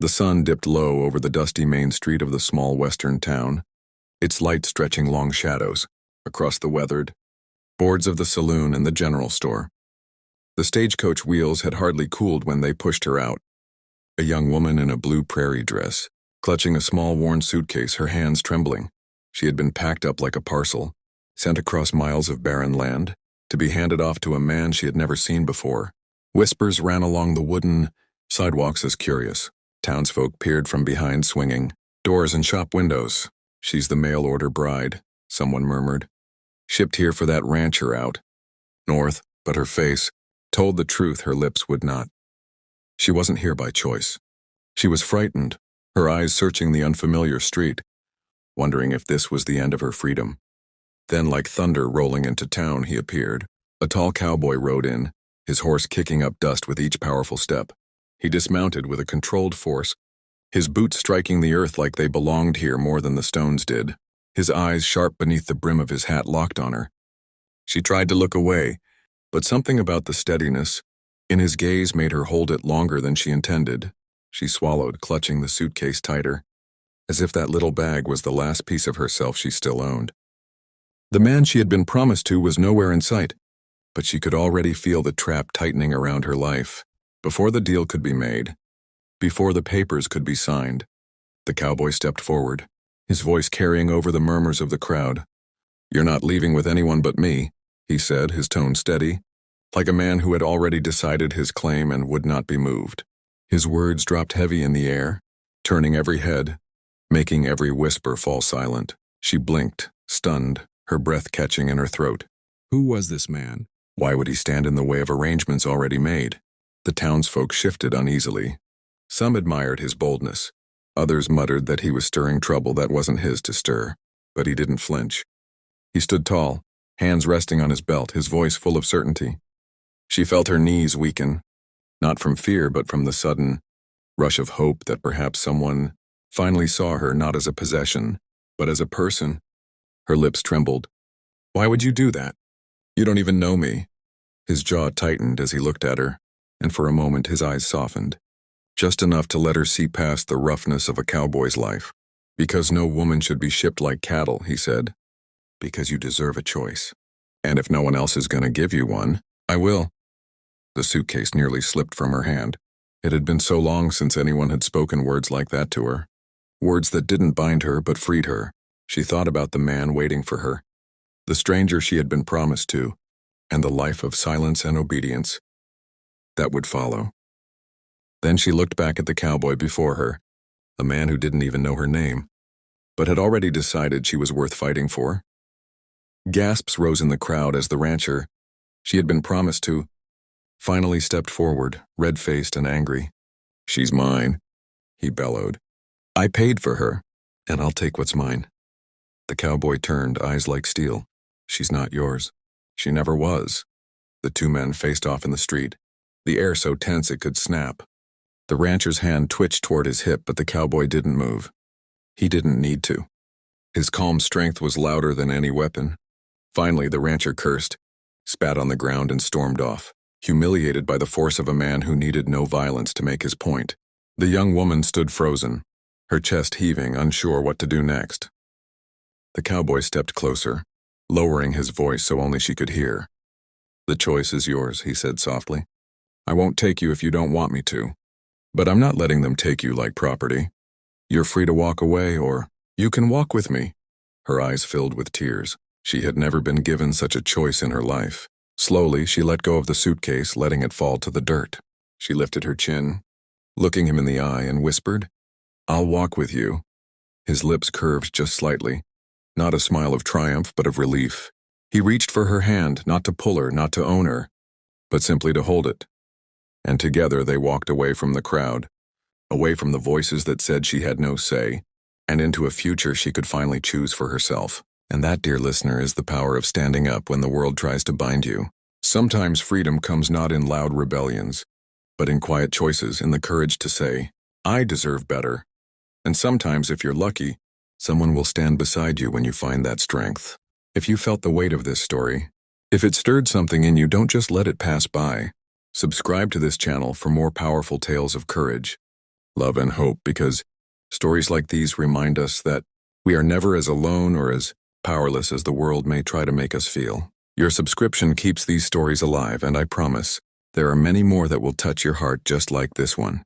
The sun dipped low over the dusty main street of the small western town, its light stretching long shadows across the weathered boards of the saloon and the general store. The stagecoach wheels had hardly cooled when they pushed her out. A young woman in a blue prairie dress, clutching a small worn suitcase, her hands trembling. She had been packed up like a parcel, sent across miles of barren land, to be handed off to a man she had never seen before. Whispers ran along the wooden sidewalks as curious. Townsfolk peered from behind swinging doors and shop windows. "She's the mail-order bride," someone murmured. "Shipped here for that rancher out north," but her face told the truth her lips would not. She wasn't here by choice. She was frightened, her eyes searching the unfamiliar street, wondering if this was the end of her freedom. Then, like thunder rolling into town, he appeared. A tall cowboy rode in, his horse kicking up dust with each powerful step. He dismounted with a controlled force, his boots striking the earth like they belonged here more than the stones did. His eyes, sharp beneath the brim of his hat, locked on her. She tried to look away, but something about the steadiness in his gaze made her hold it longer than she intended. She swallowed, clutching the suitcase tighter, as if that little bag was the last piece of herself she still owned. The man she had been promised to was nowhere in sight, but she could already feel the trap tightening around her life. Before the deal could be made, before the papers could be signed, the cowboy stepped forward, his voice carrying over the murmurs of the crowd. "You're not leaving with anyone but me," he said, his tone steady, like a man who had already decided his claim and would not be moved. His words dropped heavy in the air, turning every head, making every whisper fall silent. She blinked, stunned, her breath catching in her throat. Who was this man? Why would he stand in the way of arrangements already made? The townsfolk shifted uneasily. Some admired his boldness. Others muttered that he was stirring trouble that wasn't his to stir. But he didn't flinch. He stood tall, hands resting on his belt, his voice full of certainty. She felt her knees weaken, not from fear but from the sudden rush of hope that perhaps someone finally saw her not as a possession, but as a person. Her lips trembled. "Why would you do that? You don't even know me." His jaw tightened as he looked at her, and for a moment his eyes softened, just enough to let her see past the roughness of a cowboy's life. "Because no woman should be shipped like cattle," he said. "Because you deserve a choice. And if no one else is going to give you one, I will." The suitcase nearly slipped from her hand. It had been so long since anyone had spoken words like that to her. Words that didn't bind her but freed her. She thought about the man waiting for her, the stranger she had been promised to, and the life of silence and obedience that would follow. Then she looked back at the cowboy before her, a man who didn't even know her name, but had already decided she was worth fighting for. Gasps rose in the crowd as the rancher she had been promised to finally stepped forward, red-faced and angry. "She's mine," he bellowed. "I paid for her, and I'll take what's mine." The cowboy turned, eyes like steel. "She's not yours. She never was." The two men faced off in the street, the air so tense it could snap. The rancher's hand twitched toward his hip, but the cowboy didn't move. He didn't need to. His calm strength was louder than any weapon. Finally, the rancher cursed, spat on the ground, and stormed off, humiliated by the force of a man who needed no violence to make his point. The young woman stood frozen, her chest heaving, unsure what to do next. The cowboy stepped closer, lowering his voice so only she could hear. "The choice is yours," he said softly. "I won't take you if you don't want me to. But I'm not letting them take you like property. You're free to walk away, or you can walk with me." Her eyes filled with tears. She had never been given such a choice in her life. Slowly, she let go of the suitcase, letting it fall to the dirt. She lifted her chin, looking him in the eye, and whispered, "I'll walk with you." His lips curved just slightly, not a smile of triumph, but of relief. He reached for her hand, not to pull her, not to own her, but simply to hold it. And together they walked away from the crowd, away from the voices that said she had no say, and into a future she could finally choose for herself. And that, dear listener, is the power of standing up when the world tries to bind you. Sometimes freedom comes not in loud rebellions, but in quiet choices, in the courage to say, "I deserve better." And sometimes, if you're lucky, someone will stand beside you when you find that strength. If you felt the weight of this story, if it stirred something in you, don't just let it pass by. Subscribe to this channel for more powerful tales of courage. love, and hope, because stories like these remind us that we are never as alone or as powerless as the world may try to make us feel. Your subscription keeps these stories alive, and I promise there are many more that will touch your heart just like this one.